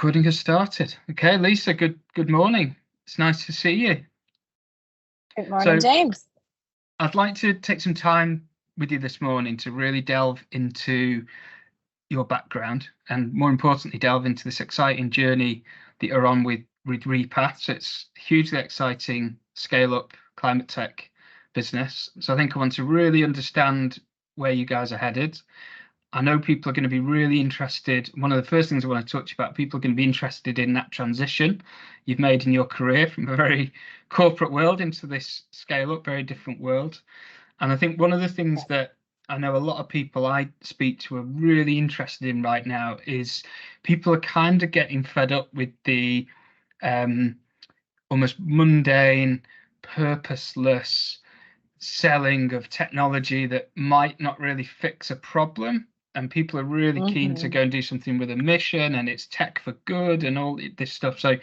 Recording has started. Okay, Lisa, good morning. It's nice to see you. Good morning, James. I'd like to take some time with you this morning to really delve into your background and, more importantly, delve into this exciting journey that you're on with Repath. So it's a hugely exciting scale-up climate tech business. So I think I want to really understand where you guys are headed. I know people are going to be really interested. One of the first things I want to touch about, people are going to be interested in that transition you've made in your career from a very corporate world into this scale up, very different world. And I think one of the things that I know a lot of people I speak to are really interested in right now is people are kind of getting fed up with the almost mundane, purposeless selling of technology that might not really fix a problem, and people are really keen to go and do something with a mission, and it's tech for good and all this stuff. So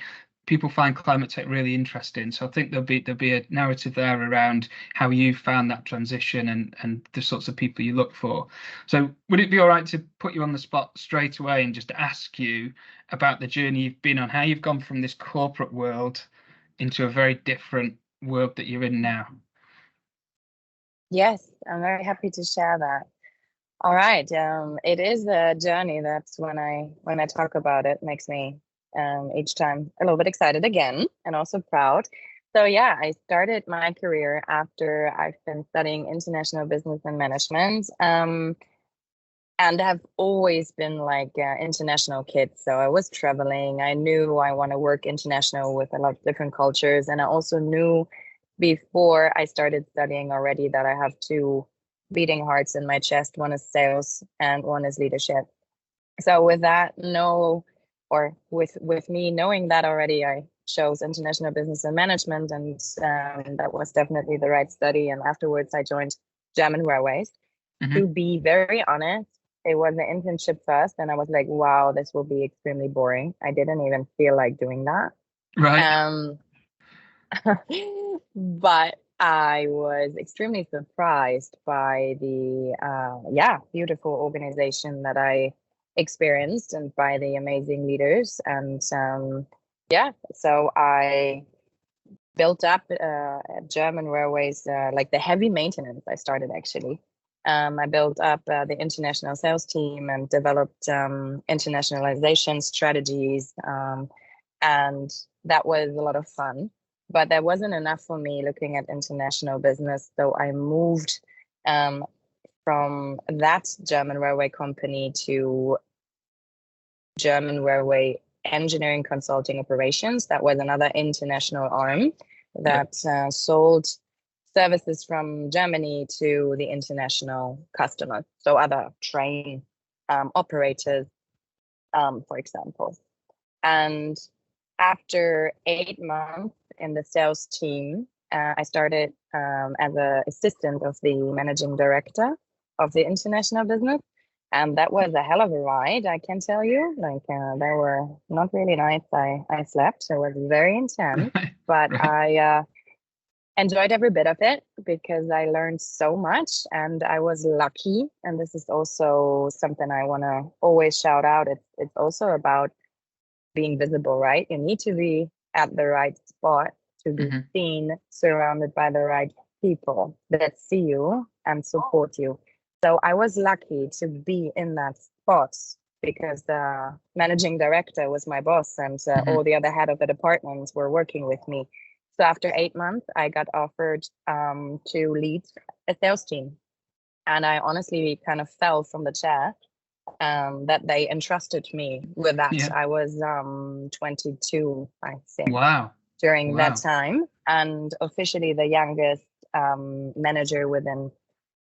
people find climate tech really interesting. So I think there'll be a narrative there around how you found that transition and the sorts of people you look for. So would it be all right to put you on the spot straight away and just ask you about the journey you've been on, how you've gone from this corporate world into a very different world that you're in now? Yes, I'm very happy to share that. All right. It is a journey that's when I talk about it, makes me each time a little bit excited again and also proud. So yeah, I started my career after I've been studying international business and management, and have always been like international kid. So I was traveling. I knew I want to work international with a lot of different cultures, and I also knew before I started studying already that I have two beating hearts in my chest. One is sales and one is leadership. So with that, with me knowing that already, I chose international business and management, and that was definitely the right study. And afterwards, I joined German Railways. To be very honest, it was an internship first, and I was like, wow, this will be extremely boring. I didn't even feel like doing that. Right. But I was extremely surprised by the beautiful organization that I experienced and by the amazing leaders. And so I built up at German Railways, like the heavy maintenance. I started actually. I built up the international sales team and developed internationalization strategies, and that was a lot of fun. But that wasn't enough for me looking at international business. So I moved from that German railway company to German Railway Engineering Consulting Operations. That was another international arm that sold services from Germany to the international customers. So other train operators, for example. And after 8 months in the sales team, I started as an assistant of the managing director of the international business. And that was a hell of a ride, I can tell you. Like, they were not really nice. I slept. It was very intense, but I enjoyed every bit of it because I learned so much, and I was lucky. And this is also something I want to always shout out. It's also about being visible, right? You need to be at the right spot to be seen, surrounded by the right people that see you and support you. So I was lucky to be in that spot because the managing director was my boss, and all the other head of the departments were working with me. So after 8 months, I got offered to lead a sales team. And I honestly kind of fell from the chair that they entrusted me with that. Yeah. I was 22, I think. Wow. During that time, and officially the youngest manager within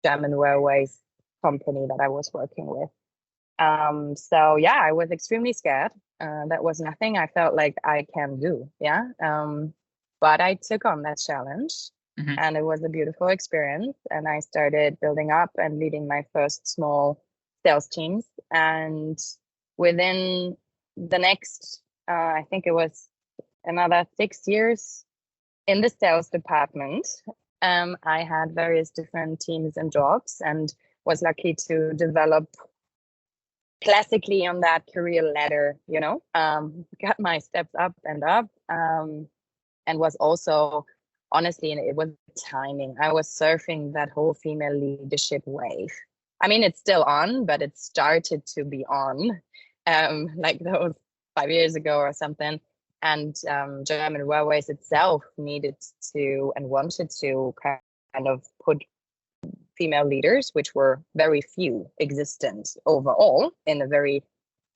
German Railways company that I was working with. So yeah, I was extremely scared. That was nothing I felt like I can do. Yeah. But I took on that challenge, and it was a beautiful experience. And I started building up and leading my first small sales teams. And within the next, I think it was another 6 years in the sales department, I had various different teams and jobs, and was lucky to develop classically on that career ladder, got my steps up and up, and was also, honestly, and it was timing. I was surfing that whole female leadership wave. I mean, it's still on, but it started to be on, like those 5 years ago or something. And German Railways itself needed to and wanted to kind of put female leaders, which were very few existent overall in a very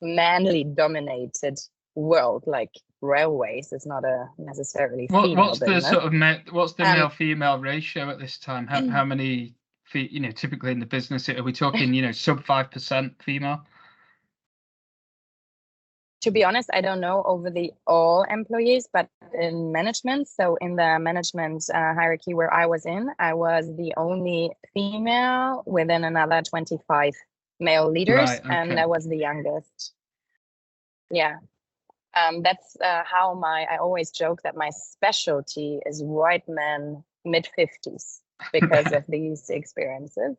manly dominated world, like railways is not a necessarily female what's business. the sort of what's the male female ratio at this time? How many typically in the business are we talking sub 5% female? To be honest, I don't know over the all employees, but in management, so in the management hierarchy where I was in, I was the only female within another 25 male leaders, Right, okay. and I was the youngest. Yeah. That's how I always joke that my specialty is white men mid-50s because of these experiences.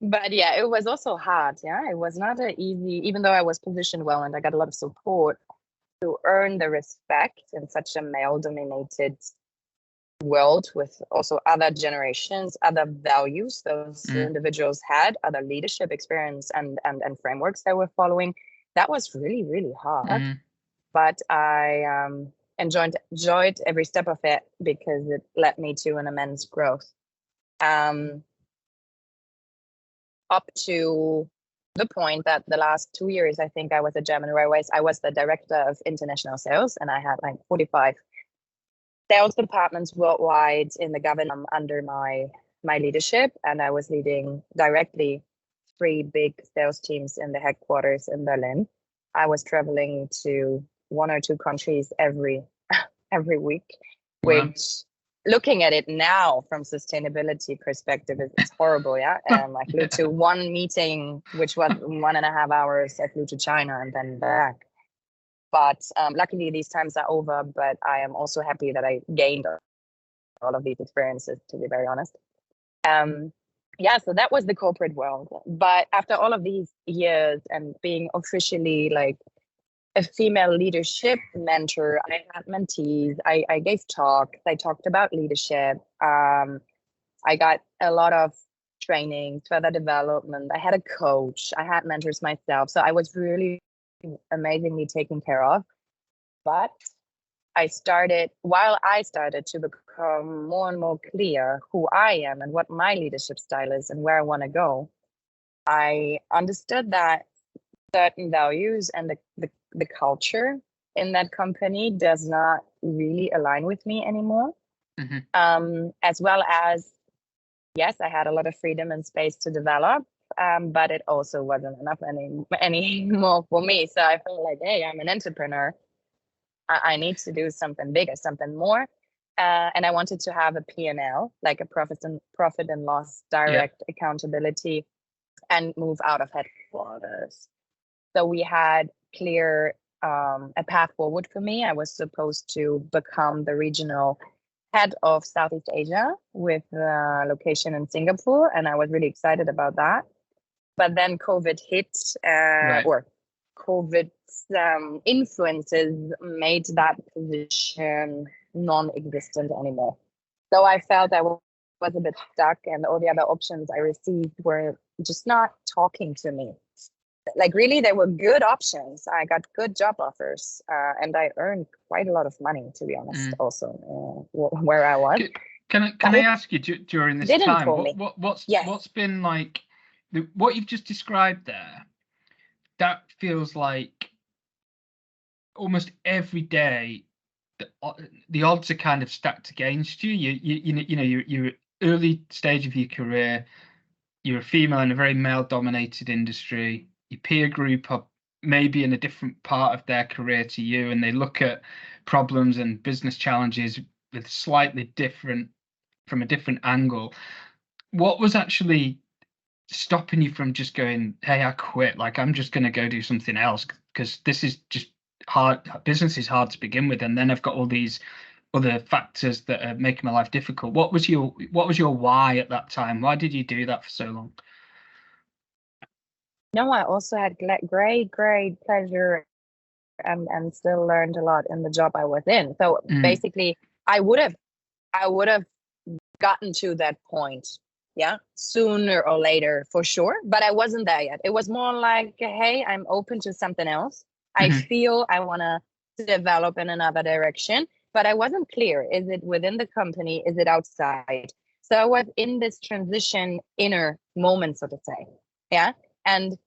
But yeah, it was also hard. Yeah, it was not an easy, even though I was positioned well and I got a lot of support, to earn the respect in such a male-dominated world with also other generations, other values those individuals had, other leadership experience and frameworks they were following. That was really, really hard. But I enjoyed every step of it because it led me to an immense growth. Up to the point that the last 2 years, I think I was at German Railways, I was the director of international sales, and I had like 45 sales departments worldwide in the government under my leadership, and I was leading directly 3 big sales teams in the headquarters in Berlin. I was traveling to 1 or 2 countries every week, which, looking at it now from sustainability perspective, it's horrible. Yeah, I flew to 1 meeting, which was 1.5 hours. I flew to China and then back. But luckily, these times are over. But I am also happy that I gained all of these experiences, to be very honest. Yeah, so that was the corporate world. But after all of these years and being officially like a female leadership mentor, I had mentees, I gave talks, I talked about leadership. I got a lot of training, further development. I had a coach, I had mentors myself. So I was really amazingly taken care of. But while I started to become more and more clear who I am and what my leadership style is and where I want to go, I understood that certain values and the culture in that company does not really align with me anymore. As well as, yes, I had a lot of freedom and space to develop, but it also wasn't enough anymore for me. So I felt like, hey, I'm an entrepreneur. I need to do something bigger, something more. And I wanted to have a P&L, like a profit and loss, direct accountability, and move out of headquarters. So we had clear a path forward for me. I was supposed to become the regional head of Southeast Asia with a location in Singapore, and I was really excited about that. But then COVID hit, or COVID's influences made that position non-existent anymore. So I felt I was a bit stuck, and all the other options I received were just not talking to me. Like, really, they were good options. I got good job offers, and I earned quite a lot of money, to be honest, also where I was. Can I ask you, during this time, what's been like, what you've just described there? That feels like almost every day the odds are kind of stacked against you. You're early stage of your career. You're a female in a very male-dominated industry. Your peer group are maybe in a different part of their career to you, and they look at problems and business challenges with slightly different, from a different angle. What was actually stopping you from just going, hey, I quit, like I'm just going to go do something else, because this is just hard. Business is hard to begin with, and then I've got all these other factors that are making my life difficult. What was your why at that time? Why did you do that for so long? No, I also had great pleasure and still learned a lot in the job I was in. So Mm. basically, I would have gotten to that point, yeah, sooner or later for sure. But I wasn't there yet. It was more like, hey, I'm open to something else. I Hmm. feel I want to develop in another direction, but I wasn't clear. Is it within the company? Is it outside? So I was in this transition inner moment, so to say. Yeah. And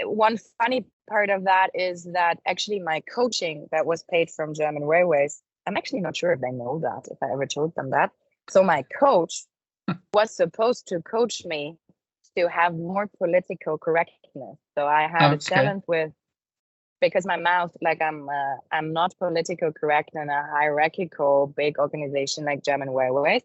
one funny part of that is that actually my coaching that was paid from German Railways, I'm actually not sure if they know that, if I ever told them that. So my coach was supposed to coach me to have more political correctness. So I had a Okay. challenge with, because my mouth, like I'm not political correct in a hierarchical big organization like German Railways.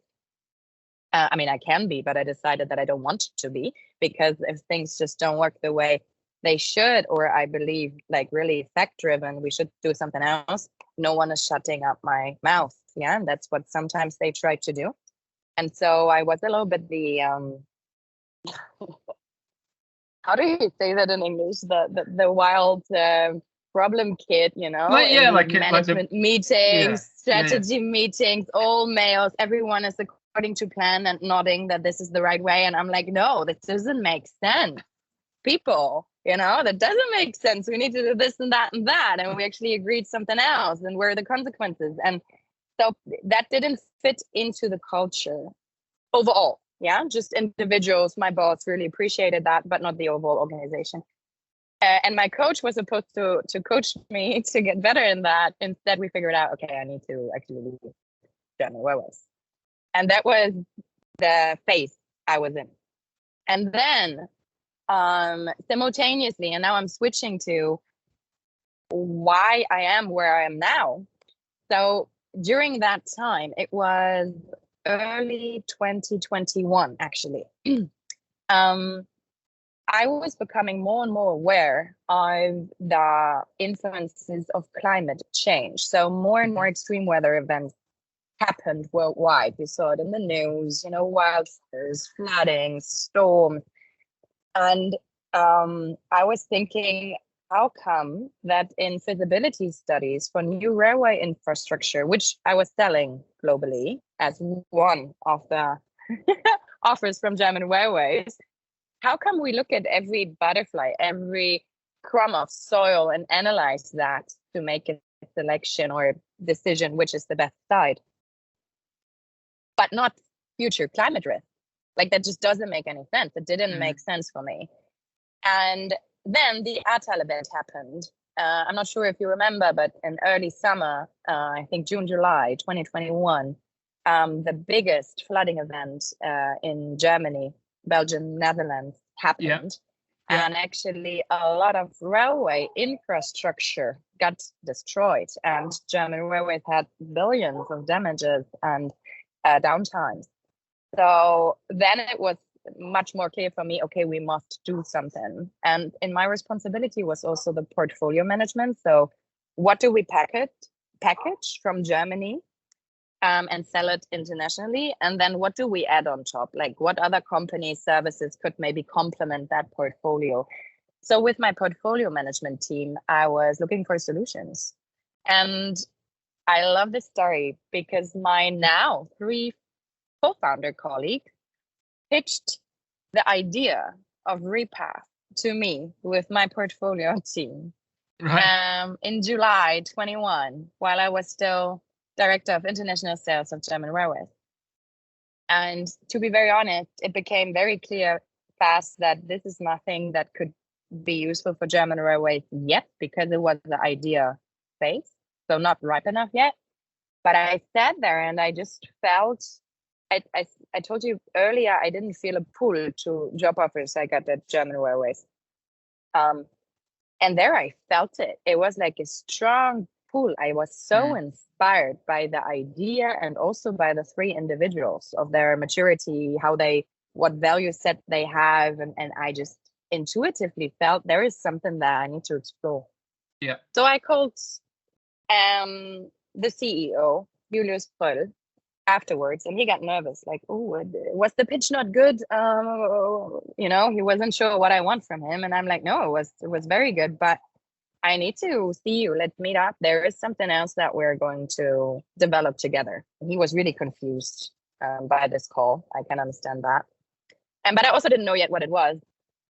I mean, I can be, but I decided that I don't want to be, because if things just don't work the way they should, or I believe like really fact driven, we should do something else. No one is shutting up my mouth. Yeah. And that's what sometimes they try to do. And so I was a little bit how do you say that in English? The wild problem kid, Like, in yeah, these like the, management meetings, yeah. strategy meetings, all males, everyone is according to plan and nodding that this is the right way. And I'm like, no, this doesn't make sense. People, that doesn't make sense. We need to do this and that and that. And we actually agreed something else. And where are the consequences? And so that didn't fit into the culture overall. Yeah, just individuals. My boss really appreciated that, but not the overall organization. And my coach was supposed to coach me to get better in that. Instead, we figured out, okay, I need to actually leave German Railways, and that was the phase I was in. And then simultaneously, and now I'm switching to why I am where I am now. So during that time, it was early 2021, actually. um, I was becoming more and more aware of the influences of climate change. So more and more extreme weather events happened worldwide. We saw it in the news, wildfires, flooding, storms. And I was thinking, how come that in feasibility studies for new railway infrastructure, which I was selling globally as one of the offers from German Railways, how come we look at every butterfly, every crumb of soil and analyze that to make a selection or a decision which is the best side, but not future climate risk? Like that just doesn't make any sense. It didn't make sense for me. And then the Ahrtal event happened. I'm not sure if you remember, but in early summer, I think June, July 2021, the biggest flooding event in Germany, Belgium, Netherlands happened. Yeah. And actually, a lot of railway infrastructure got destroyed, and German railways had billions of damages and downtimes. So then it was much more clear for me, okay, we must do something. And in my responsibility was also the portfolio management. So what do we package from Germany and sell it internationally? And then what do we add on top? Like what other company services could maybe complement that portfolio? So with my portfolio management team, I was looking for solutions. And I love this story because my now 3 co-founder colleagues pitched the idea of Repath to me with my portfolio team Right. in July 21, while I was still director of international sales of German Railways. And to be very honest, it became very clear fast that this is nothing that could be useful for German Railways yet, because it was the idea phase, so not ripe enough yet. But I sat there and I just felt, I told you earlier, I didn't feel a pull to job offers I got at German Railways. And there I felt it. It was like a strong pull. I was so inspired by the idea and also by the 3 individuals of their maturity, what value set they have. And I just intuitively felt there is something that I need to explore. Yeah. So I called the CEO, Julius Pröll, afterwards, and he got nervous, like, oh, was the pitch not good? He wasn't sure what I want from him, and I'm like, no, it was very good, but I need to see you. Let's meet up. There is something else that we're going to develop together. He was really confused by this call. I can understand that, but I also didn't know yet what it was.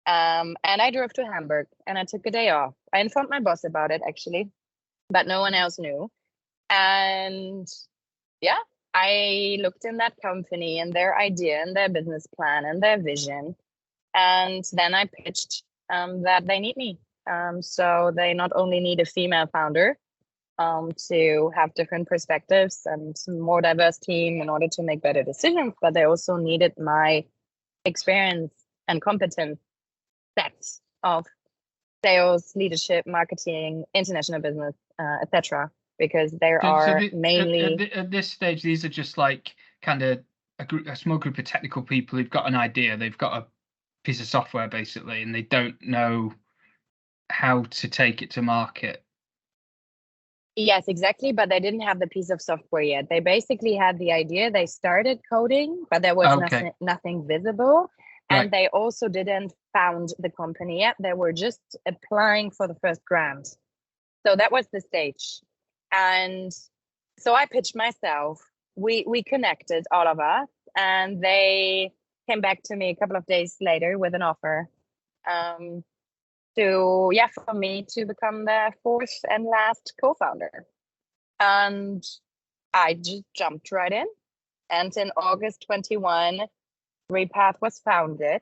And I drove to Hamburg and I took a day off. I informed my boss about it, actually, but no one else knew. And yeah, I looked in that company and their idea and their business plan and their vision. And then I pitched that they need me. So they not only need a female founder to have different perspectives and more diverse team in order to make better decisions, but they also needed my experience and competence sets of sales, leadership, marketing, international business, etc. Because there are mainly at this stage, these are just like kind of a small group of technical people who've got an idea, they've got a piece of software basically, and they don't know how to take it to market. Yes, exactly. But they didn't have the piece of software yet. They basically had the idea. They started coding, but there was nothing visible. Right. And they also didn't found the company yet. They were just applying for the first grant. So that was the stage. And so I pitched myself. We connected, all of us, and they came back to me a couple of days later with an offer. For me to become the fourth and last co-founder. And I just jumped right in. And in August 21, Repath was founded.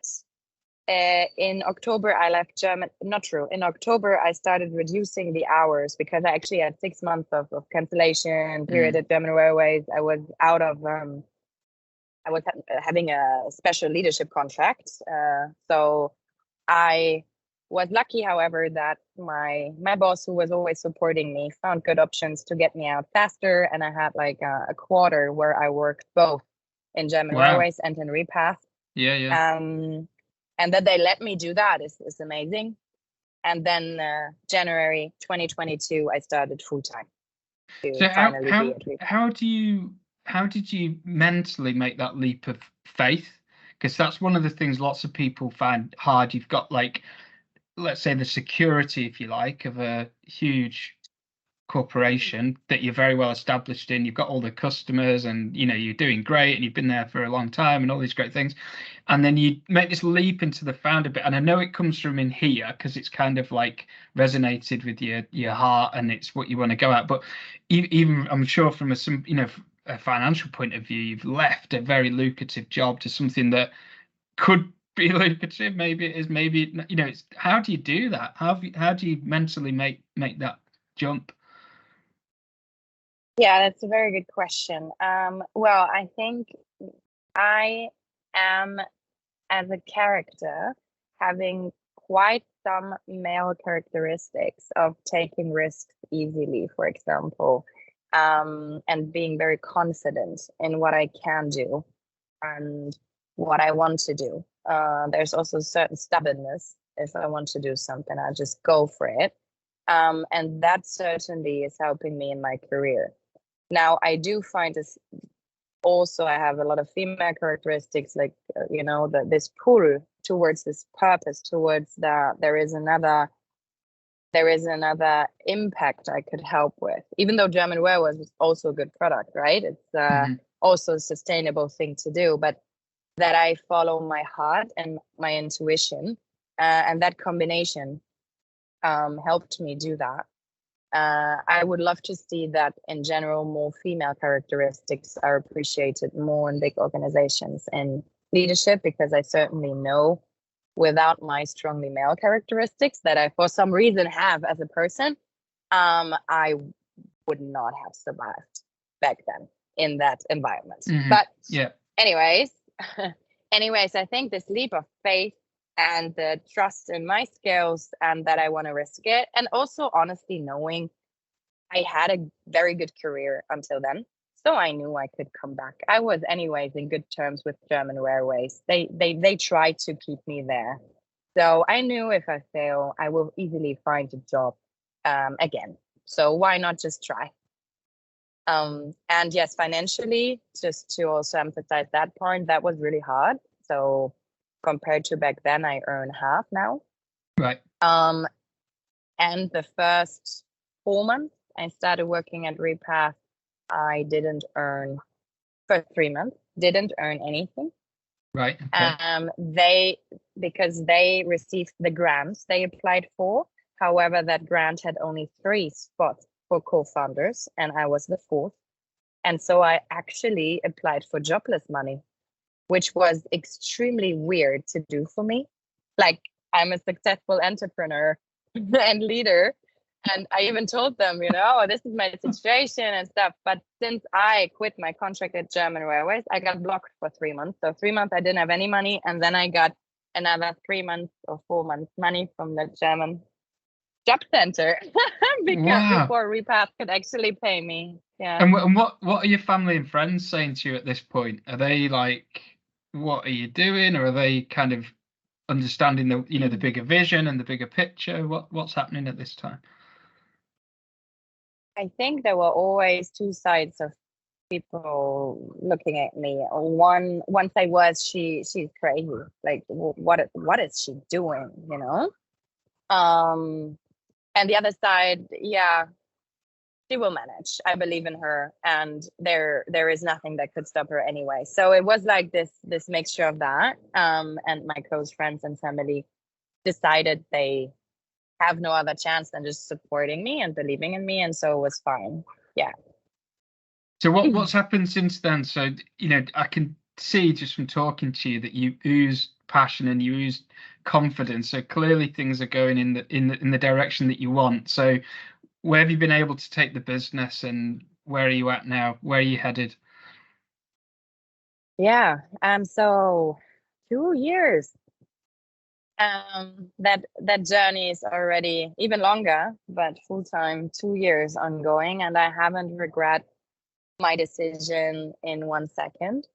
In October, I left Germany. Not true. In October, I started reducing the hours because I actually had 6 months of cancellation period at German Railways. I was out of, I was having a special leadership contract. So I was lucky, however, that my boss, who was always supporting me, found good options to get me out faster. And I had like a quarter where I worked both in German Railways and in Repath. Yeah. And that they let me do that is amazing. And then January 2022, I started full time. So how did you mentally make that leap of faith? Because that's one of the things lots of people find hard. You've got, like, let's say, the security, if you like, of a huge corporation that you're very well established in. You've got all the customers and, you're doing great and you've been there for a long time and all these great things. And then you make this leap into the founder bit. And I know it comes from in here because it's kind of like resonated with your heart and it's what you want to go at. But even I'm sure from a financial point of view, you've left a very lucrative job to something that could be lucrative. Maybe it is, maybe, it's, how do you do that? How do you mentally make that jump? Yeah, that's a very good question. Well, I think I am, as a character, having quite some male characteristics of taking risks easily, for example, and being very confident in what I can do and what I want to do. There's also certain stubbornness. If I want to do something, I just go for it. And that certainly is helping me in my career. Now, I do find this also, I have a lot of female characteristics, like, this pull towards this purpose, towards there is another impact I could help with. Even though German Railways was also a good product, right? It's also a sustainable thing to do, but that I follow my heart and my intuition, and that combination helped me do that. I would love to see that in general more female characteristics are appreciated more in big organizations in leadership, because I certainly know without my strongly male characteristics that I for some reason have as a person, I would not have survived back then in that environment. But anyways, I think this leap of faith and the trust in my skills and that I want to risk it. And also, honestly, knowing I had a very good career until then. So I knew I could come back. I was anyways in good terms with German Railways. They tried to keep me there. So I knew if I fail, I will easily find a job again. So why not just try? And yes, financially, just to also emphasize that point, that was really hard. So compared to back then, I earn half now. Right. And the first 4 months I started working at Repath, I didn't earn, for 3 months, didn't earn anything. Right. Okay. Because they received the grants they applied for. However, that grant had only 3 spots for co-founders, and I was the 4th. And so I actually applied for jobless money, which was extremely weird to do for me. Like, I'm a successful entrepreneur and leader. And I even told them, this is my situation and stuff. But since I quit my contract at German Railways, I got blocked for 3 months. So 3 months I didn't have any money. And then I got another 3 months or 4 months money from the German job center before Repath could actually pay me. Yeah. And what are your family and friends saying to you at this point? Are they like, what are you doing? Or are they kind of understanding the bigger vision and the bigger picture? What's happening at this time? I think there were always 2 sides of people looking at me. One side was she's crazy. Like, what is she doing? And the other side, yeah, she will manage. I believe in her, and there is nothing that could stop her anyway. So it was like this mixture of that. And my close friends and family decided they have no other chance than just supporting me and believing in me, and so it was fine. Yeah. So what's happened since then? So I can see just from talking to you that you ooze passion and you ooze confidence. So clearly things are going in the direction that you want. So where have you been able to take the business, and where are you at now? Where are you headed? Yeah. So 2 years. That journey is already even longer, but full-time 2 years ongoing, and I haven't regret my decision in 1 second.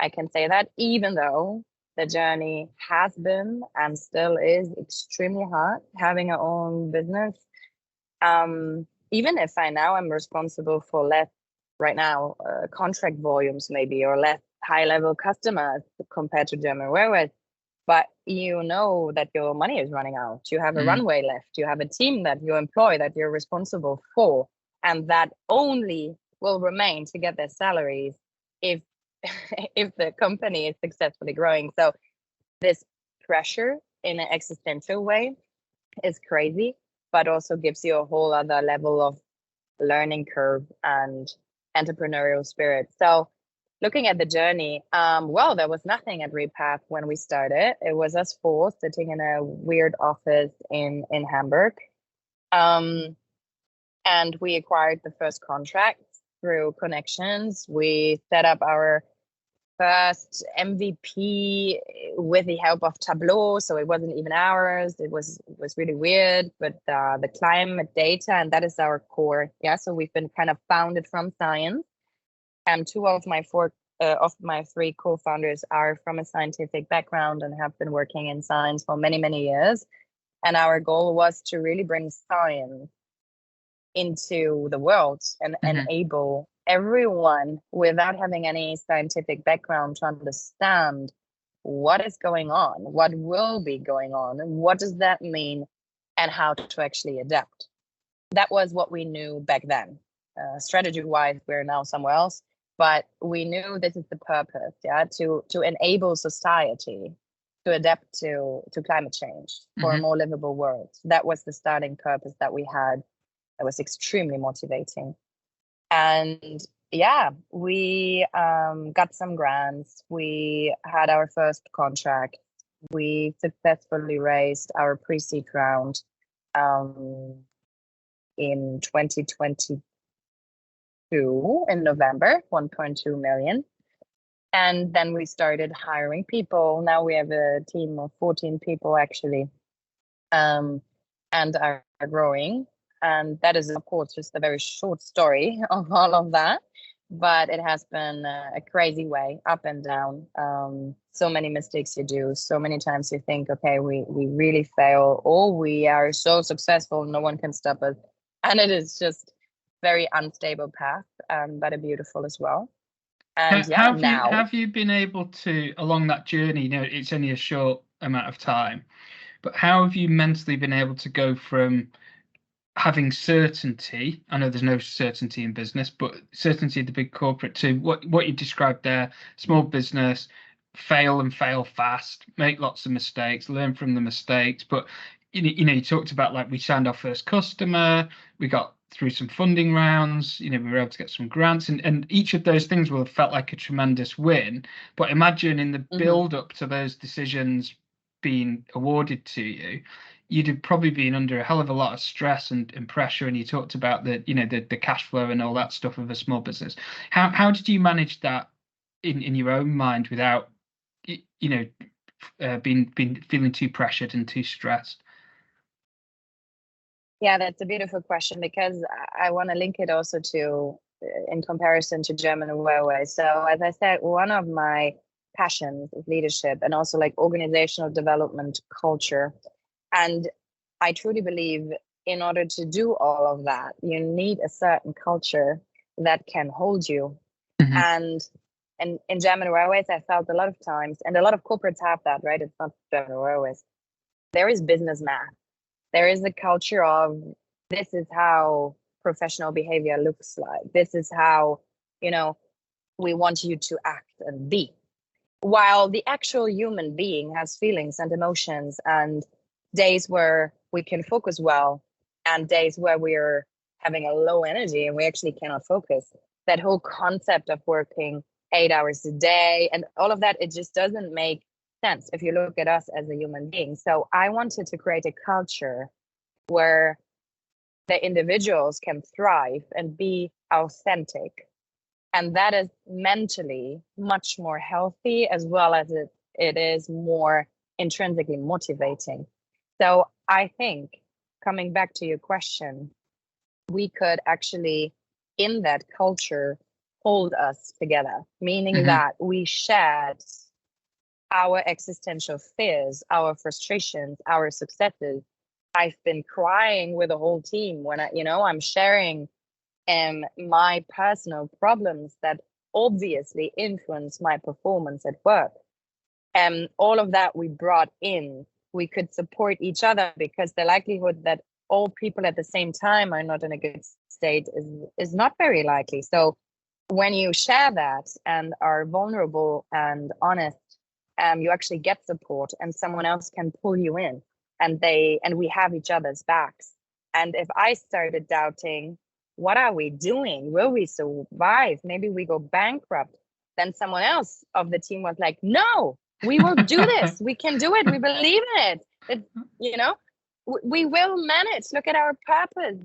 I can say that, even though the journey has been and still is extremely hard having our own business. Even if I now am responsible for less right now contract volumes maybe, or less high-level customers compared to German Railways, but that your money is running out. You have a runway left. You have a team that you employ, that you're responsible for, and that only will remain to get their salaries if if the company is successfully growing. So this pressure in an existential way is crazy, but also gives you a whole other level of learning curve and entrepreneurial spirit. So looking at the journey, there was nothing at Repath when we started. It was us 4 sitting in a weird office in Hamburg. And we acquired the first contract through connections. We set up our first MVP with the help of Tableau. So it wasn't even ours. It was really weird, but the climate data, and that is our core. Yeah. So we've been kind of founded from science. And 2 of my 3 co-founders are from a scientific background and have been working in science for many, many years. And our goal was to really bring science into the world and enable everyone without having any scientific background to understand what is going on, what will be going on, and what does that mean, and how to actually adapt. That was what we knew back then. Strategy-wise, we're now somewhere else, but we knew this is the purpose, to enable society to adapt to climate change for a more livable world. That was the starting purpose that we had. It was extremely motivating. And yeah, we got some grants. We had our first contract. We successfully raised our pre-seed round in 2022 in November, 1.2 million. And then we started hiring people. Now we have a team of 14 people actually, and are growing. And that is, of course, just a very short story of all of that. But it has been a crazy way, up and down. So many mistakes you do. So many times you think, okay, we really fail, or we are so successful, no one can stop us. And it is just very unstable path, but a beautiful as well. And yeah, have you been able to, along that journey, it's only a short amount of time, but how have you mentally been able to go from having certainty? I know there's no certainty in business, but certainty of the big corporate, to what you described there, small business, fail and fail fast, make lots of mistakes, learn from the mistakes. But you talked about, like, we signed our first customer, we got through some funding rounds, we were able to get some grants, and each of those things will have felt like a tremendous win. But imagine in the build up to those decisions being awarded to you, you'd have probably been under a hell of a lot of stress and pressure. And you talked about the cash flow and all that stuff of a small business. How did you manage that in your own mind without being feeling too pressured and too stressed? Yeah, that's a beautiful question, because I want to link it also to, in comparison to German railways. So as I said, one of my passions is leadership, and also like organizational development culture. And I truly believe in order to do all of that, you need a certain culture that can hold you. And in German railways, I felt a lot of times, and a lot of corporates have that, right? It's not German railways. There is business math. There is a culture of, this is how professional behavior looks like. This is how, we want you to act and be. While the actual human being has feelings and emotions, and days where we can focus well, and days where we're having a low energy and we actually cannot focus. That whole concept of working 8 hours a day and all of that, it just doesn't make sense if you look at us as a human being. So I wanted to create a culture where the individuals can thrive and be authentic. And that is mentally much more healthy, as well as it is more intrinsically motivating. So I think, coming back to your question, we could actually, in that culture, hold us together, meaning that we shared our existential fears, our frustrations, our successes. I've been crying with the whole team when I'm sharing my personal problems that obviously influence my performance at work. And all of that we brought in. We could support each other, because the likelihood that all people at the same time are not in a good state is not very likely. So when you share that and are vulnerable and honest, you actually get support, and someone else can pull you in, and we have each other's backs. And if I started doubting, what are we doing? Will we survive? Maybe we go bankrupt. Then someone else of the team was like, no, we will do this. We can do it. We believe in it. We will manage. Look at our purpose,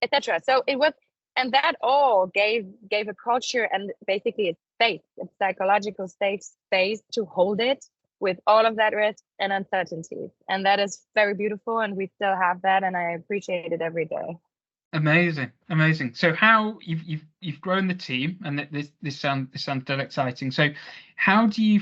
etc. So it was, and that all gave a culture, and basically it's safe. It's psychological safe space to hold it with all of that risk and uncertainty. And that is very beautiful, and we still have that, and I appreciate it every day. Amazing. So how you've grown the team, and this sounds dead exciting. So how do you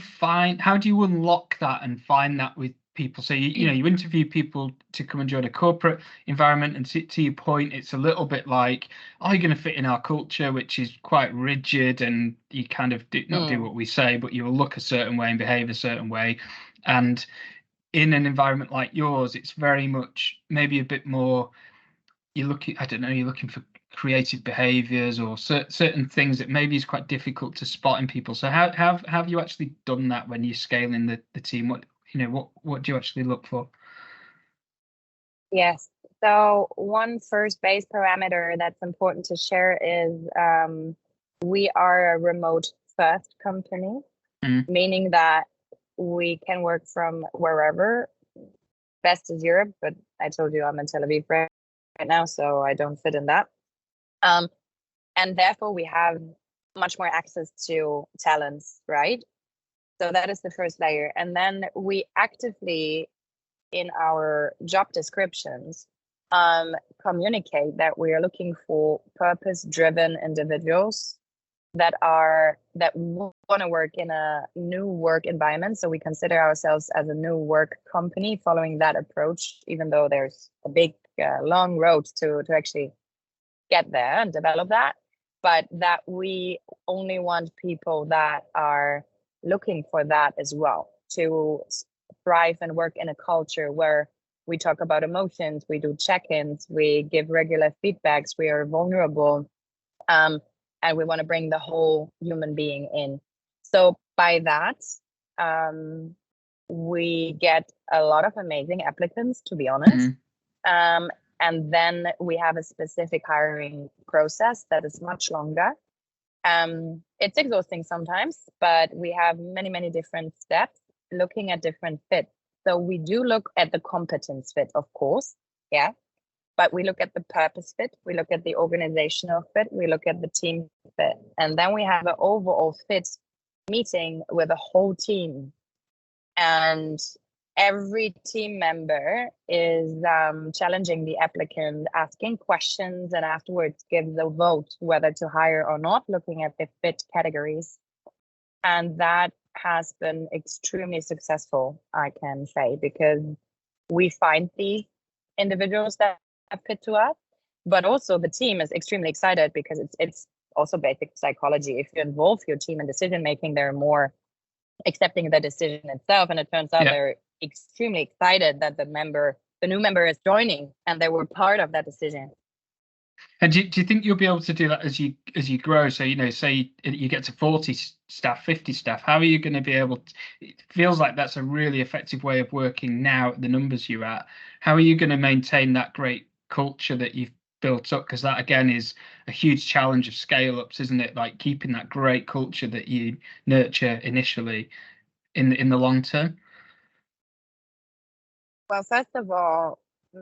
unlock that and find that with people? So you interview people to come and join a corporate environment, and to your point, it's a little bit like, are you going to fit in our culture, which is quite rigid, and you kind of not do what we say, but you will look a certain way and behave a certain way. And in an environment like yours, it's very much maybe a bit more, you're looking for creative behaviors or certain things that maybe is quite difficult to spot in people. So how have you actually done that when you're scaling the team? What do you actually look for? Yes. So one first base parameter that's important to share is we are a remote first company, meaning that we can work from wherever. Best is Europe, but I told you I'm in Tel Aviv right now, so I don't fit in that. And therefore we have much more access to talents, right? So that is the first layer. And then we actively, in our job descriptions, communicate that we are looking for purpose-driven individuals that want to work in a new work environment. So we consider ourselves as a new work company following that approach, even though there's a big, long road to actually get there and develop that, but that we only want people that are looking for that as well, to thrive and work in a culture where we talk about emotions, we do check-ins, we give regular feedbacks, we are vulnerable, and we want to bring the whole human being in. So by that, we get a lot of amazing applicants, to be honest. And then we have a specific hiring process that is much longer. It's exhausting sometimes, but we have many, many different steps looking at different fits. So we do look at the competence fit, of course, yeah, but we look at the purpose fit, we look at the organizational fit, we look at the team fit, and then we have an overall fit meeting with the whole team. And every team member is challenging the applicant, asking questions, and afterwards gives a vote whether to hire or not, looking at the fit categories. And that has been extremely successful, I can say, because we find these individuals that fit to us, but also the team is extremely excited because it's also basic psychology. If you involve your team in decision making, they're more accepting the decision itself, and it turns out they're extremely excited that the new member is joining and they were part of that decision. And do you think you'll be able to do that as you grow? So, say you get to 40 staff, 50 staff, how are you going to be able to, it feels like that's a really effective way of working now at the numbers you're at. How are you going to maintain that great culture that you've built up? Because that, again, is a huge challenge of scale ups, isn't it? Like keeping that great culture that you nurture initially in the long term. Well, first of all,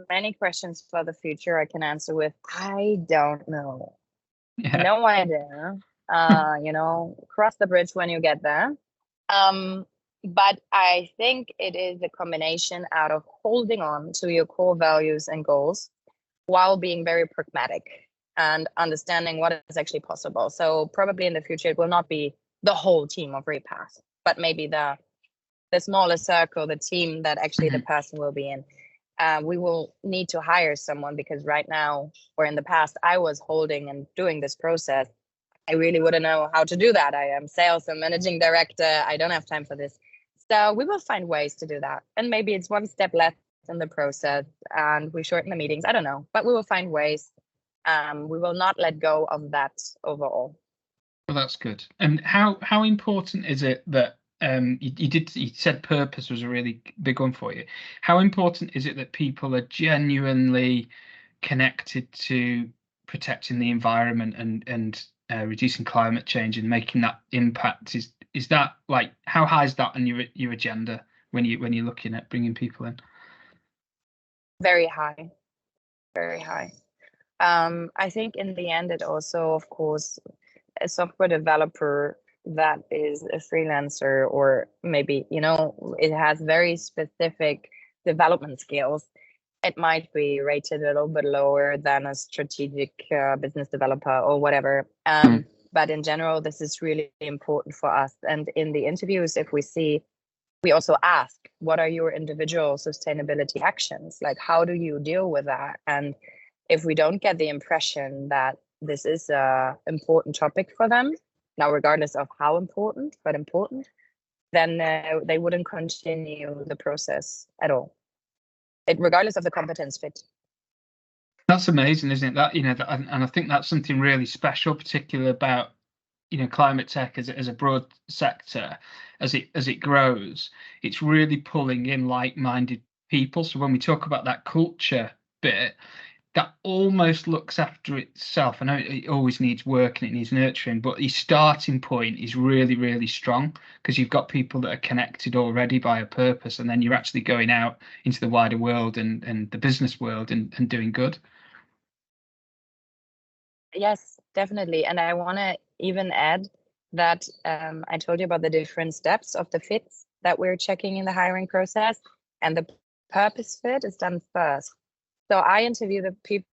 many questions for the future I can answer with, I don't know. Yeah. No idea. Cross the bridge when you get there. But I think it is a combination out of holding on to your core values and goals while being very pragmatic and understanding what is actually possible. So probably in the future, it will not be the whole team of Repath, but maybe the smaller circle, the team that actually the person will be in. We will need to hire someone because right now, or in the past, I was holding and doing this process. I really wouldn't know how to do that. I am sales and managing director. I don't have time for this. So we will find ways to do that. And maybe it's one step left in the process and we shorten the meetings. I don't know, but we will find ways. We will not let go of that overall. Well, that's good. And how important is it that you said purpose was a really big one for you. How important is it that people are genuinely connected to protecting the environment and reducing climate change and making that impact? Is that, like, how high is that on your agenda when you're looking at bringing people in? Very high, very high. I think in the end, it also, of course, a software developer that is a freelancer, or maybe, it has very specific development skills, it might be rated a little bit lower than a strategic business developer or whatever. But in general, this is really important for us. And in the interviews, if we also ask, what are your individual sustainability actions? Like, how do you deal with that? And if we don't get the impression that this is an important topic for them, now, regardless of how important, but important, then they wouldn't continue the process at all, regardless of the competence fit. That's amazing, isn't it? That, and I think that's something really special, particularly about climate tech as a broad sector. As it grows, it's really pulling in like-minded people. So when we talk about that culture bit, that almost looks after itself. I know it always needs work and it needs nurturing, but the starting point is really, really strong because you've got people that are connected already by a purpose, and then you're actually going out into the wider world and the business world and doing good. Yes, definitely. And I want to even add that I told you about the different steps of the fits that we're checking in the hiring process, and the purpose fit is done first. So I interview the people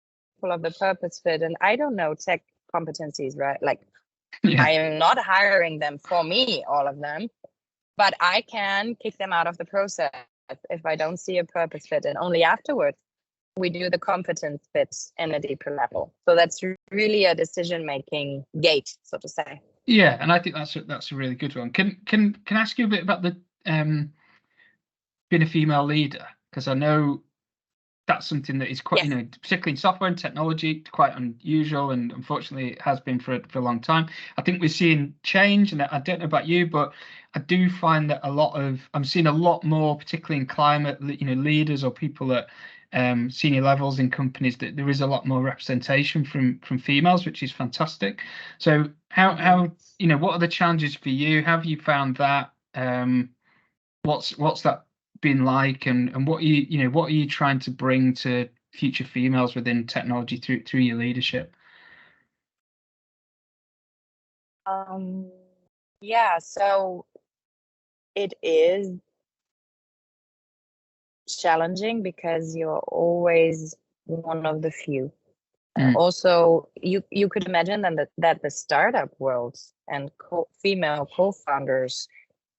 of the purpose fit, and I don't know tech competencies, right? Like, I am not hiring them for me, all of them, but I can kick them out of the process if I don't see a purpose fit. And only afterwards we do the competence bit in a deeper level. So that's really a decision-making gate, so to say. Yeah, and I think that's a really good one. Can I ask you a bit about the being a female leader? Because I know that's something that is quite, Yes. particularly in software and technology, quite unusual, and unfortunately it has been for a long time. I think we're seeing change, and I don't know about you, but I do find that I'm seeing a lot more, particularly in climate, leaders or people at senior levels in companies, that there is a lot more representation from females, which is fantastic. So how what are the challenges for you? How have you found that? What's that been like, and what are you trying to bring to future females within technology through your leadership? Yeah, so it is challenging because you're always one of the few. Also, you could imagine that the startup world and female co-founders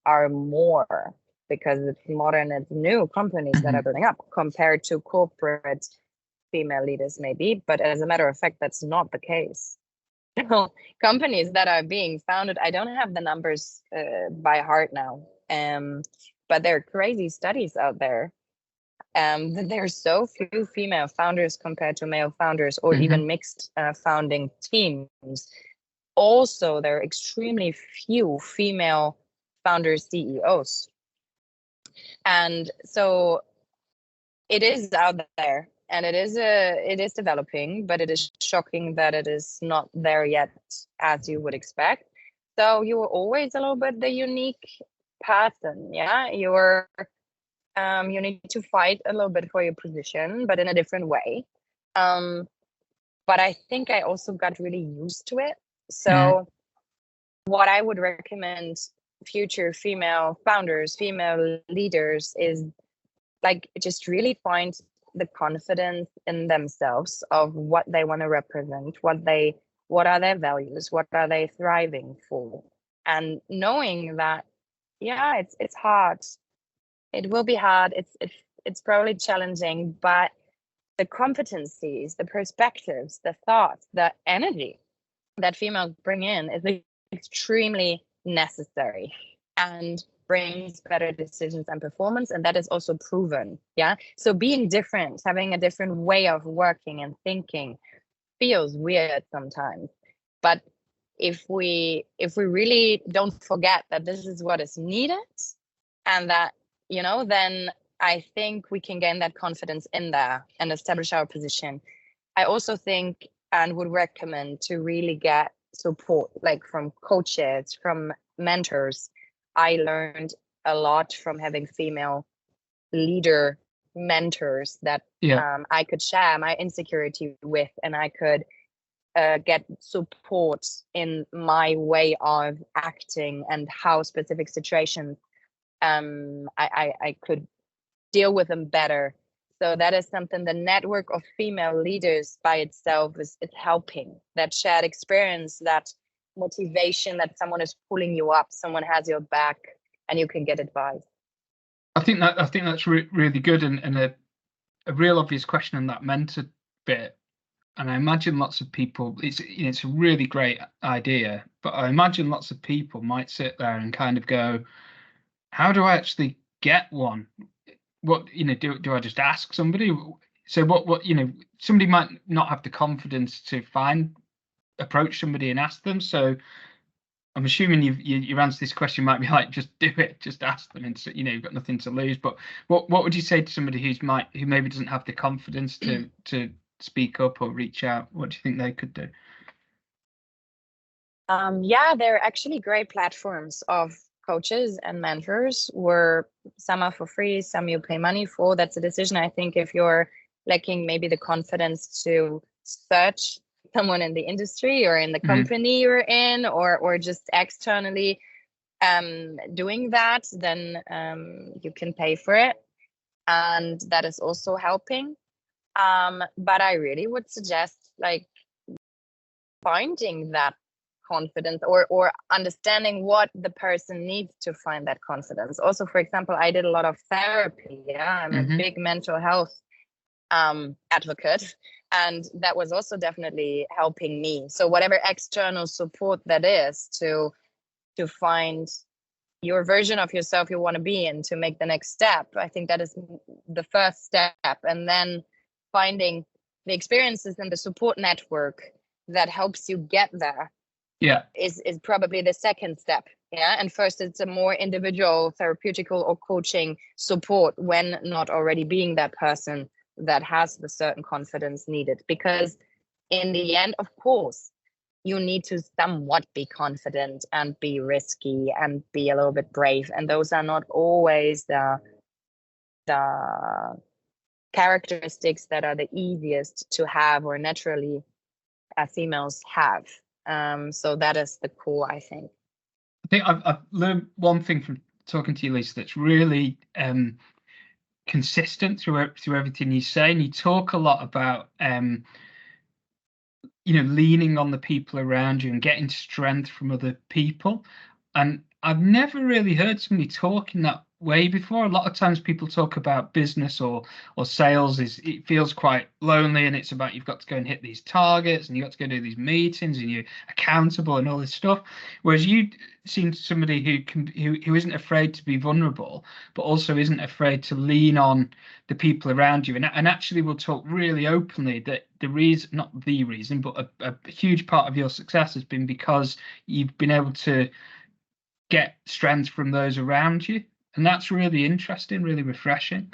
are more, because it's modern and new companies that are building up compared to corporate female leaders maybe, but as a matter of fact, that's not the case. So companies that are being founded, I don't have the numbers by heart now, but there are crazy studies out there that there are so few female founders compared to male founders, or even mixed founding teams. Also, there are extremely few female founders, CEOs. And so it is out there, and it is developing, but it is shocking that it is not there yet as you would expect. So you are always a little bit the unique person. Yeah, you need to fight a little bit for your position, but in a different way. But I think I also got really used to it. So what I would recommend future female founders, female leaders, is like just really find the confidence in themselves of what they want to represent, what are their values, what are they thriving for, and knowing that, yeah, it's hard. It will be hard. It's probably challenging, but the competencies, the perspectives, the thoughts, the energy that females bring in is extremely necessary and brings better decisions and performance. And that is also proven. Yeah. So being different, having a different way of working and thinking feels weird sometimes. But if we really don't forget that this is what is needed, and that, then I think we can gain that confidence in there and establish our position. I also think and would recommend to really get support, like from coaches, from mentors. I learned a lot from having female leader mentors that I could share my insecurity with, and I could get support in my way of acting and how specific situations I could deal with them better. So that is something, the network of female leaders by itself is helping. That shared experience, that motivation, that someone is pulling you up, someone has your back, and you can get advice. I think that's really good, and a real obvious question on that mentor bit. And I imagine lots of people, it's a really great idea, but I imagine lots of people might sit there and kind of go, how do I actually get one? What, do I just ask somebody? So what somebody might not have the confidence to approach somebody and ask them. So I'm assuming your answer to this question might be like, just do it, just ask them, and you've got nothing to lose. But what would you say to somebody who maybe doesn't have the confidence to speak up or reach out? What do you think they could do? Yeah, there are actually great platforms of coaches and mentors, where some are for free, some you pay money for. That's a decision. I think if you're lacking maybe the confidence to search someone in the industry or in the company you're in, or just externally doing that, then you can pay for it, and that is also helping. But I really would suggest like finding that confidence, or understanding what the person needs to find that confidence. Also, for example, I did a lot of therapy. Yeah, I'm a big mental health advocate, and that was also definitely helping me. So whatever external support that is to find your version of yourself you want to be in, to make the next step, I think that is the first step. And then finding the experiences and the support network that helps you get there is probably the second step. Yeah. And first, it's a more individual therapeutical or coaching support when not already being that person that has the certain confidence needed. Because in the end, of course, you need to somewhat be confident and be risky and be a little bit brave. And those are not always the characteristics that are the easiest to have or naturally females have. So that is the core, I think. I think I've learned one thing from talking to you, Lisa, that's really consistent through everything you say. And you talk a lot about leaning on the people around you and getting strength from other people. And I've never really heard somebody talk in that way before. A lot of times people talk about business or sales, it feels quite lonely, and it's about you've got to go and hit these targets and you've got to go do these meetings and you're accountable and all this stuff. Whereas you seem somebody who isn't afraid to be vulnerable, but also isn't afraid to lean on the people around you, and actually will talk really openly that the reason, not the reason, but a huge part of your success has been because you've been able to get strength from those around you. And that's really interesting, really refreshing.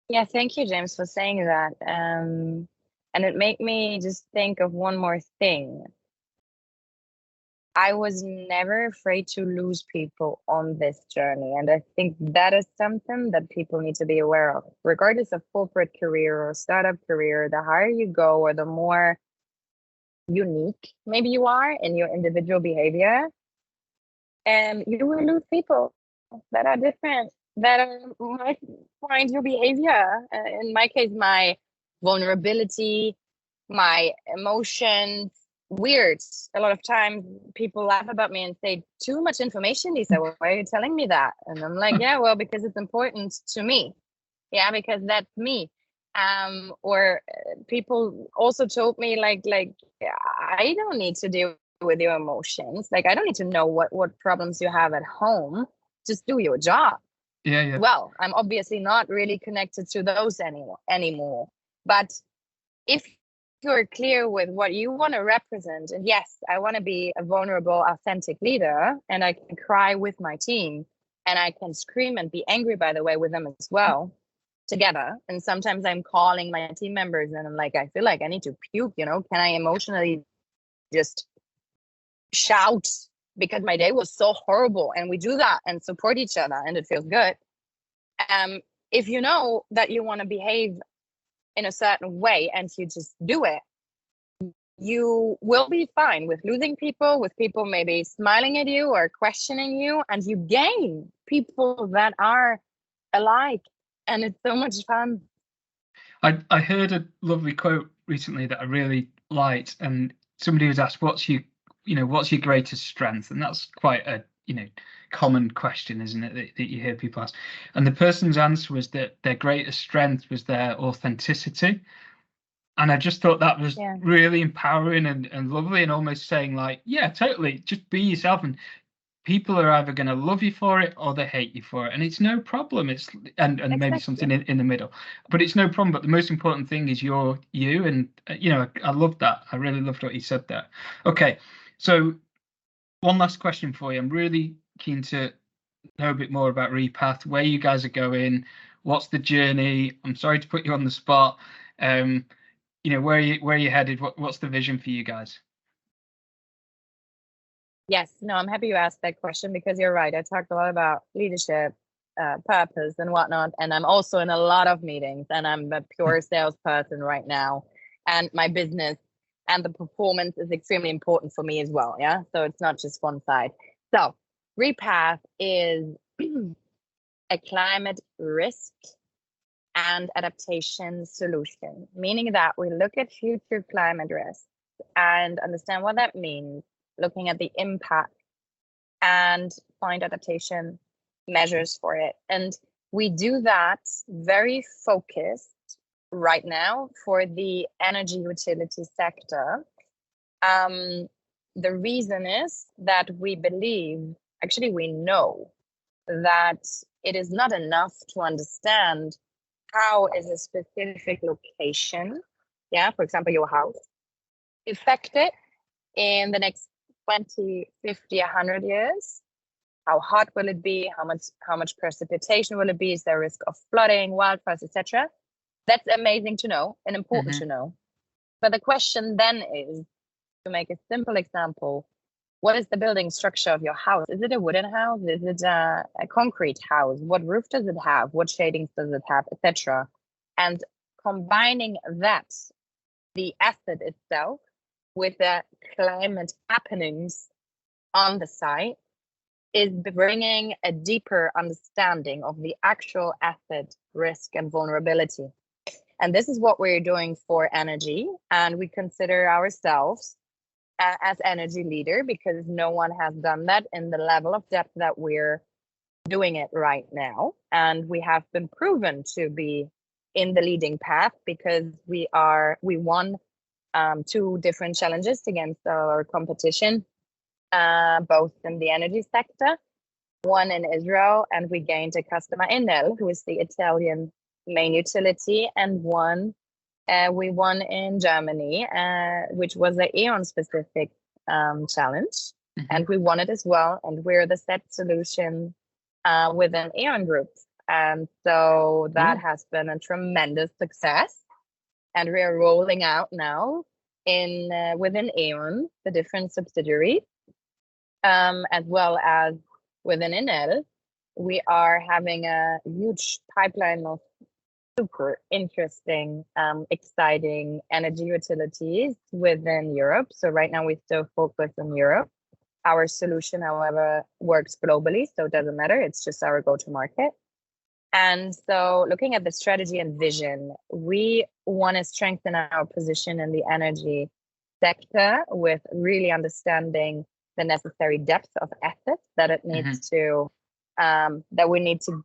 Yeah, thank you, James, for saying that. And it made me just think of one more thing. I was never afraid to lose people on this journey. And I think that is something that people need to be aware of. Regardless of corporate career or startup career, the higher you go or the more unique maybe you are in your individual behavior, and you will lose people that are different, that might find your behavior, in my case, my vulnerability, my emotions, weird. A lot of times people laugh about me and say, too much information, Lisa, why are you telling me that? And I'm like, yeah, well, because it's important to me. Yeah, because that's me. Or people also told me like I don't need to deal with your emotions. Like, I don't need to know what problems you have at home. Just do your job. Yeah. Well, I'm obviously not really connected to those anymore. But if you're clear with what you want to represent, and yes, I want to be a vulnerable, authentic leader, and I can cry with my team, and I can scream and be angry, by the way, with them as well, together. And sometimes I'm calling my team members and I'm like, I feel like I need to puke, can I emotionally just shout because my day was so horrible? And we do that and support each other and it feels good. If you know that you want to behave in a certain way and you just do it, you will be fine with losing people, with people maybe smiling at you or questioning you, and you gain people that are alike, and it's so much fun. I heard a lovely quote recently that I really liked, and somebody was asked, what's your greatest strength? And that's quite a common question, isn't it, that you hear people ask. And the person's answer was that their greatest strength was their authenticity. And I just thought that was really empowering and lovely, and almost saying like, yeah, totally, just be yourself, and people are either going to love you for it or they hate you for it, and it's no problem. It's and exactly. Maybe something in the middle, but it's no problem. But the most important thing is you're you, and I loved that. I really loved what you said there. Okay, so one last question for you. I'm really keen to know a bit more about Repath, where you guys are going, what's the journey. I'm sorry to put you on the spot. Where are you headed? What's the vision for you guys? Yes, no, I'm happy you asked that question, because you're right. I talked a lot about leadership, purpose and whatnot. And I'm also in a lot of meetings, and I'm a pure salesperson right now. And my business and the performance is extremely important for me as well. Yeah. So it's not just one side. So Repath is a climate risk and adaptation solution, meaning that we look at future climate risks and understand what that means, looking at the impact, and find adaptation measures for it. And we do that very focused right now for the energy utility sector. The reason is that we believe, actually we know, that it is not enough to understand how is a specific location, for example, your house, affected in the next 20, 50, 100 years. How hot will it be? How much precipitation will it be? Is there a risk of flooding, wildfires, etc.? That's amazing to know and important to know. But the question then is, to make a simple example, what is the building structure of your house? Is it a wooden house? Is it a concrete house? What roof does it have? What shadings does it have, etc.? And combining that, the asset itself, with the climate happenings on the site, is bringing a deeper understanding of the actual asset risk and vulnerability. And this is what we're doing for energy. And we consider ourselves as energy leader because no one has done that in the level of depth that we're doing it right now. And we have been proven to be in the leading path because we won 2 different challenges against our competition, both in the energy sector, one in Israel, and we gained a customer, Enel, who is the Italian main utility, and we won in Germany, which was an E.ON specific challenge, and we won it as well. And we're the set solution within E.ON Group, and so that has been a tremendous success. And we are rolling out now within E.ON the different subsidiaries, as well as within Enel. We are having a huge pipeline of super interesting, exciting energy utilities within Europe. So right now we still focus on Europe. Our solution, however, works globally, so it doesn't matter. It's just our go-to-market. And so looking at the strategy and vision, we want to strengthen our position in the energy sector with really understanding the necessary depth of assets that it needs to, that we need to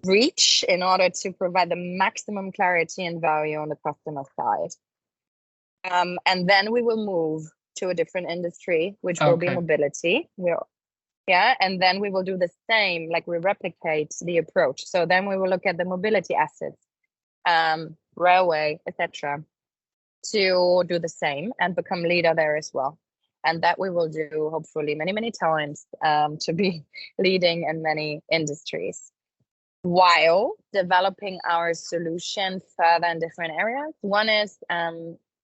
reach in order to provide the maximum clarity and value on the customer side. And then we will move to a different industry, which will be mobility. And then we will do the same, like we replicate the approach. So then we will look at the mobility assets, railway, etc., to do the same and become leader there as well. And that we will do hopefully many, many times to be leading in many industries, while developing our solution further in different areas. One is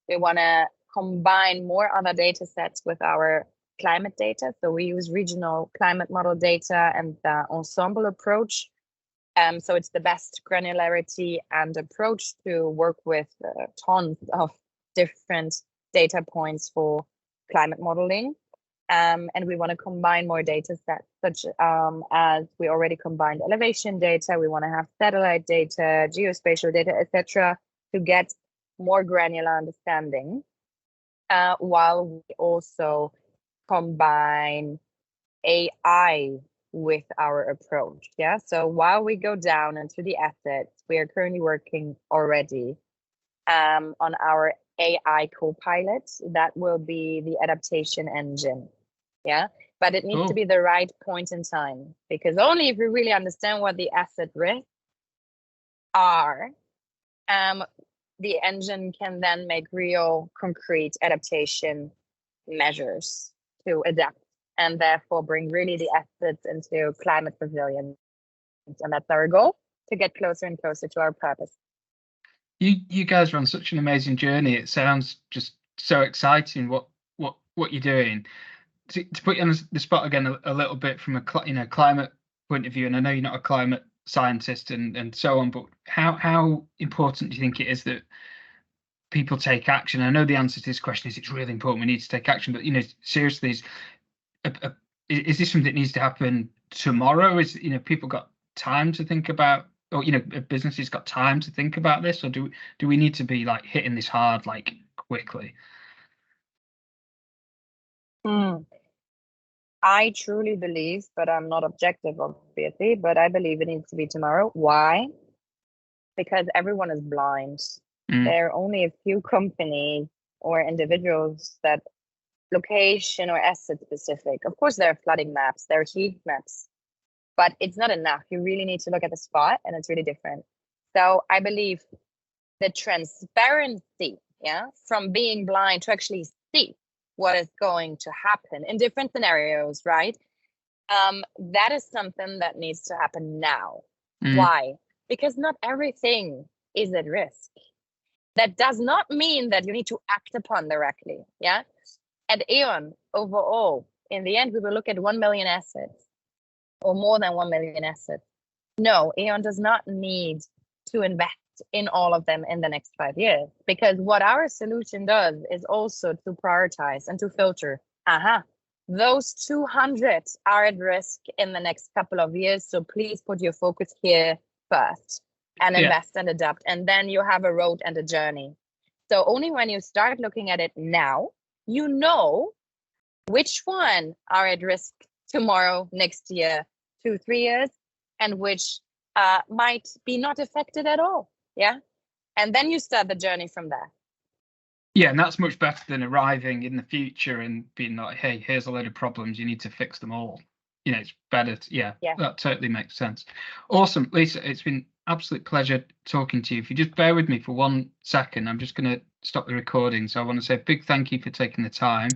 we want to combine more other data sets with our climate data. So we use regional climate model data and the ensemble approach. So it's the best granularity and approach to work with tons of different data points for climate modeling. And we want to combine more data sets, such as we already combined elevation data. We want to have satellite data, geospatial data, etc., to get more granular understanding, while we also combine AI with our approach. So while we go down into the assets, we are currently working already on our AI co-pilot that will be the adaptation engine. But it needs to be the right point in time, because only if we really understand what the asset risks are, the engine can then make real concrete adaptation measures to adapt and therefore bring really the assets into climate resilience. And that's our goal, to get closer and closer to our purpose. You guys are on such an amazing journey. It sounds just so exciting what you're doing. To put you on the spot again a little bit from a climate point of view, and I know you're not a climate scientist and so on, but how important do you think it is that people take action? I know the answer to this question is it's really important. We need to take action, but seriously, is this something that needs to happen tomorrow? Is people got time to think about, or businesses got time to think about this, or do we need to be like hitting this hard quickly? I truly believe, but I'm not objective, obviously, but I believe it needs to be tomorrow. Why? Because everyone is blind. There are only a few companies or individuals that location or asset specific. Of course, there are flooding maps, there are heat maps, but it's not enough. You really need to look at the spot, and it's really different. So I believe the transparency, from being blind to actually see what is going to happen in different scenarios, right? That is something that needs to happen now. Why? Because not everything is at risk. That does not mean that you need to act upon directly. Yeah. At E.ON, overall, in the end, we will look at 1 million assets or more than 1 million assets. No, E.ON does not need to invest in all of them in the next 5 years, because what our solution does is also to prioritize and to filter. Those 200 are at risk in the next couple of years. So please put your focus here first and invest and adapt. And then you have a road and a journey. So only when you start looking at it now, you know which one are at risk tomorrow, next year, 2-3 years, and which might be not affected at all. Yeah. And then you start the journey from there. Yeah, and that's much better than arriving in the future and being like, hey, here's a load of problems, you need to fix them all. It's better. That totally makes sense. Awesome. Lisa, it's been absolute pleasure talking to you. If you just bear with me for 1 second, I'm just going to stop the recording. So I want to say a big thank you for taking the time.